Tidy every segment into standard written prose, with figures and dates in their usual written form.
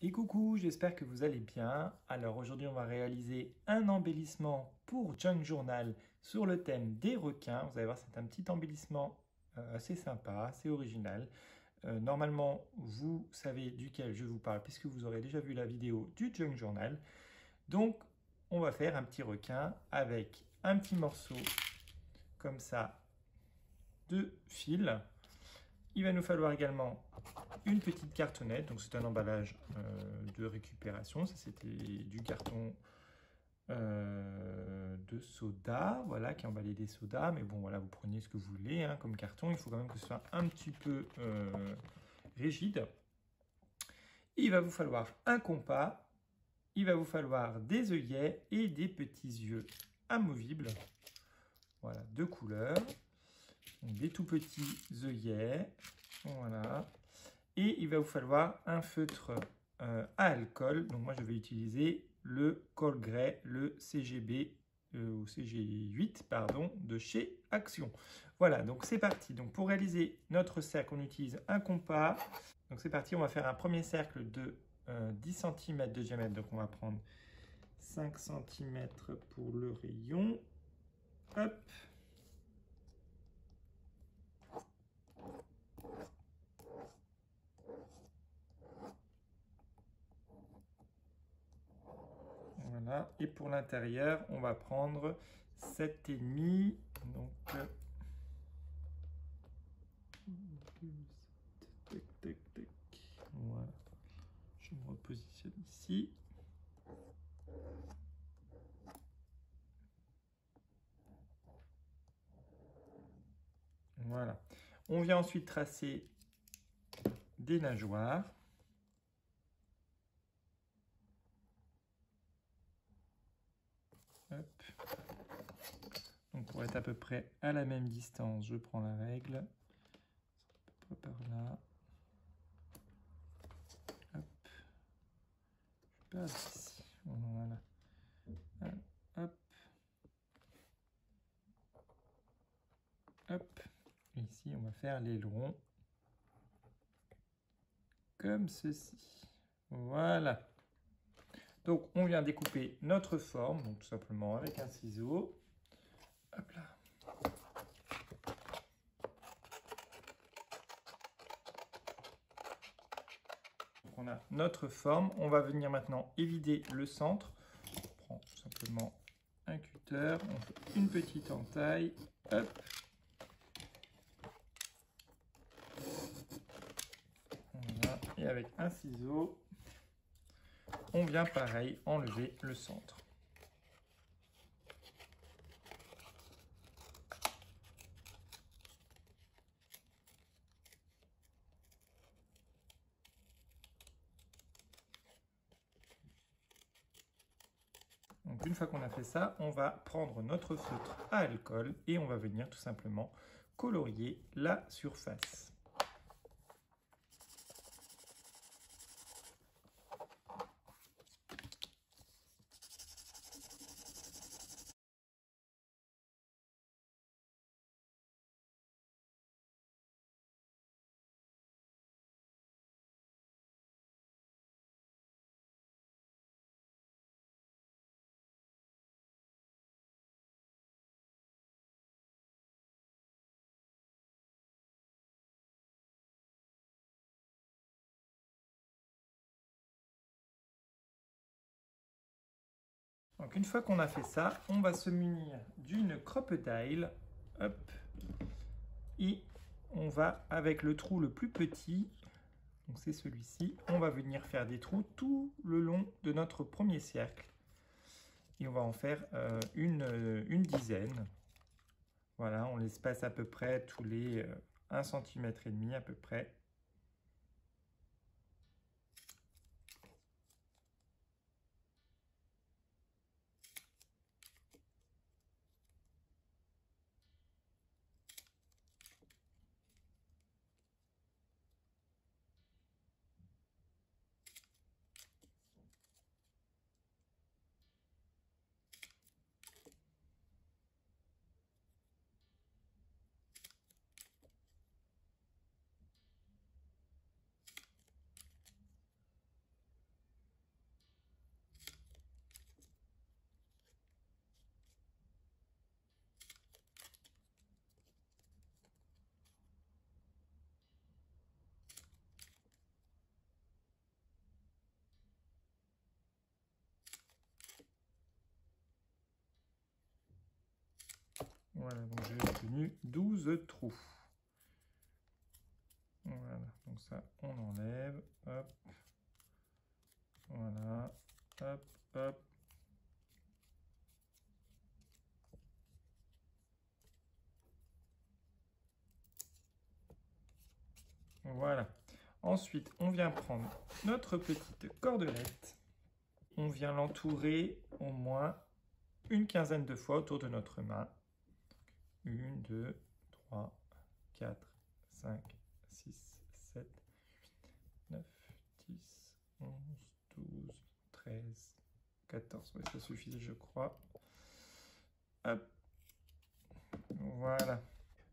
Et coucou, j'espère que vous allez bien. Alors aujourd'hui, on va réaliser un embellissement pour Junk Journal sur le thème des requins. Vous allez voir, c'est un petit embellissement assez sympa, assez original. Normalement, vous savez duquel je vous parle puisque vous aurez déjà vu la vidéo du Junk Journal. Donc, on va faire un petit requin avec un petit morceau comme ça de fil. Il va nous falloir également une petite cartonnette, donc c'est un emballage de récupération, ça c'était du carton de soda, voilà, qui emballait des sodas, mais bon voilà, vous prenez ce que vous voulez hein, comme carton, il faut quand même que ce soit un petit peu rigide. Il va vous falloir un compas, il va vous falloir des œillets et des petits yeux amovibles, voilà, de couleurs, donc des tout petits œillets, voilà. Et il va vous falloir un feutre à alcool. Donc moi, je vais utiliser le Colgrès, le CGB ou CG8, pardon, de chez Action. Voilà, donc c'est parti. Donc pour réaliser notre cercle, on utilise un compas. Donc c'est parti, on va faire un premier cercle de 10 cm de diamètre. Donc on va prendre 5 cm pour le rayon. Hop. Voilà, et pour l'intérieur, on va prendre 7,5. Donc, tac, tac, tac. Voilà, je me repositionne ici. Voilà, on vient ensuite tracer des nageoires. Hop. Donc pour être à peu près à la même distance, je prends la règle. À peu près par là. Hop. Je passe ici. Voilà. Hop. Hop. Et ici, on va faire l'aileron. Comme ceci. Voilà. Donc, on vient découper notre forme, donc tout simplement avec un ciseau. Hop là. Donc, on a notre forme. On va venir maintenant évider le centre. On prend tout simplement un cutter. On fait une petite entaille. Hop. Voilà. Et avec un ciseau, on vient pareil enlever le centre. Donc une fois qu'on a fait ça, on va prendre notre feutre à alcool et on va venir tout simplement colorier la surface. Donc une fois qu'on a fait ça, on va se munir d'une crocodile, hop, et on va avec le trou le plus petit, donc c'est celui-ci, on va venir faire des trous tout le long de notre premier cercle, et on va en faire une dizaine. Voilà, on l'espace à peu près tous les 1,5 cm à peu près. Voilà, donc j'ai obtenu 12 trous. Voilà, donc ça, on enlève. Hop. Voilà. Hop, hop. Voilà. Ensuite, on vient prendre notre petite cordelette. On vient l'entourer au moins une quinzaine de fois autour de notre main. 1, 2, 3, 4, 5, 6, 7, 9, 10, 11, 12, 13, 14. Ouais, ça suffit, je crois. Hop. Voilà.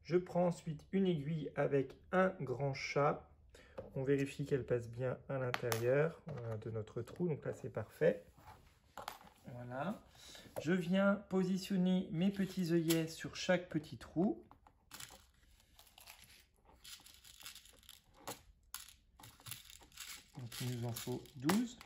Je prends ensuite une aiguille avec un grand chat. On vérifie qu'elle passe bien à l'intérieur de notre trou. Donc là, c'est parfait. Voilà. Je viens positionner mes petits œillets sur chaque petit trou. Donc il nous en faut 12.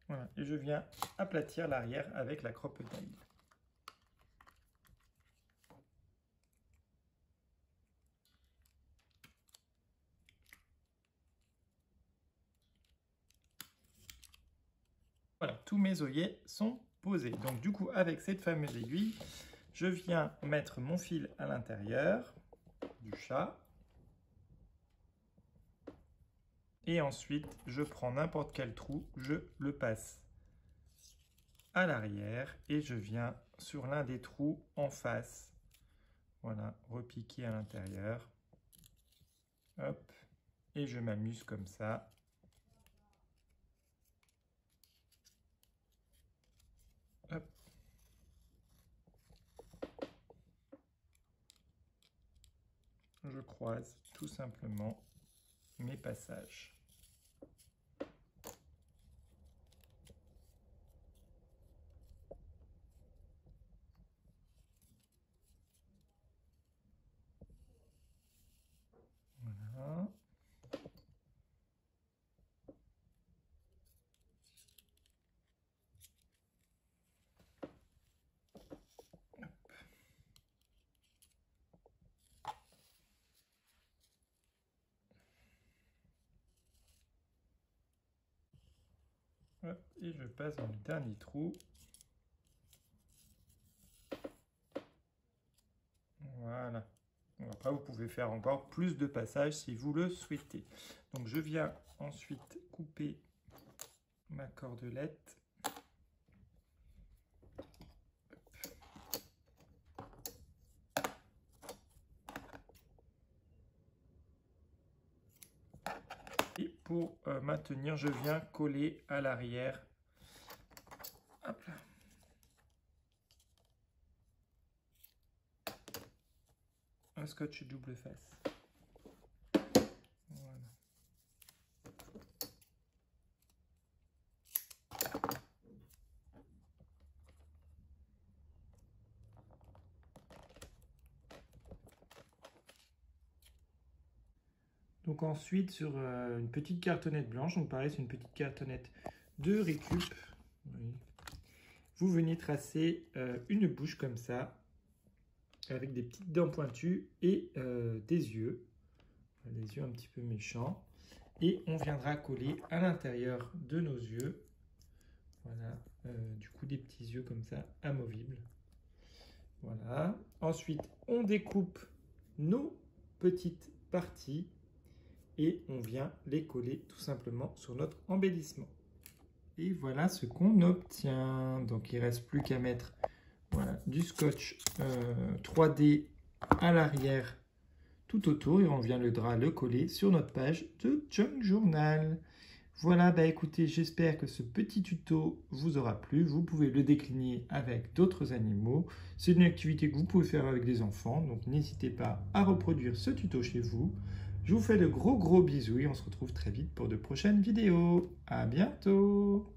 Voilà. Et je viens aplatir l'arrière avec la crope-taille. Voilà, tous mes œillets sont posés. Donc du coup, avec cette fameuse aiguille, je viens mettre mon fil à l'intérieur du chat. Et ensuite, je prends n'importe quel trou, je le passe à l'arrière et je viens sur l'un des trous en face. Voilà, repiquer à l'intérieur. Hop, et je m'amuse comme ça. Hop. Je croise tout simplement mes passages. Voilà. Hop, et je passe dans le dernier trou. Voilà. Après, vous pouvez faire encore plus de passages si vous le souhaitez. Donc, je viens ensuite couper ma cordelette. Et pour maintenir, je viens coller à l'arrière. Hop là. Un scotch double face. Voilà. Donc ensuite, sur une petite cartonnette blanche, donc pareil, c'est une petite cartonnette de récup. Oui. Vous venez tracer une bouche comme ça, avec des petites dents pointues et des yeux un petit peu méchants. Et on viendra coller à l'intérieur de nos yeux, voilà, du coup des petits yeux comme ça, amovibles. Voilà. Ensuite, on découpe nos petites parties et on vient les coller tout simplement sur notre embellissement. Et voilà ce qu'on obtient. Donc il ne reste plus qu'à mettre voilà, du scotch 3D à l'arrière tout autour et on vient le coller sur notre page de Junk Journal. Voilà, bah écoutez, j'espère que ce petit tuto vous aura plu. Vous pouvez le décliner avec d'autres animaux. C'est une activité que vous pouvez faire avec des enfants, donc n'hésitez pas à reproduire ce tuto chez vous. Je vous fais de gros bisous et on se retrouve très vite pour de prochaines vidéos. À bientôt!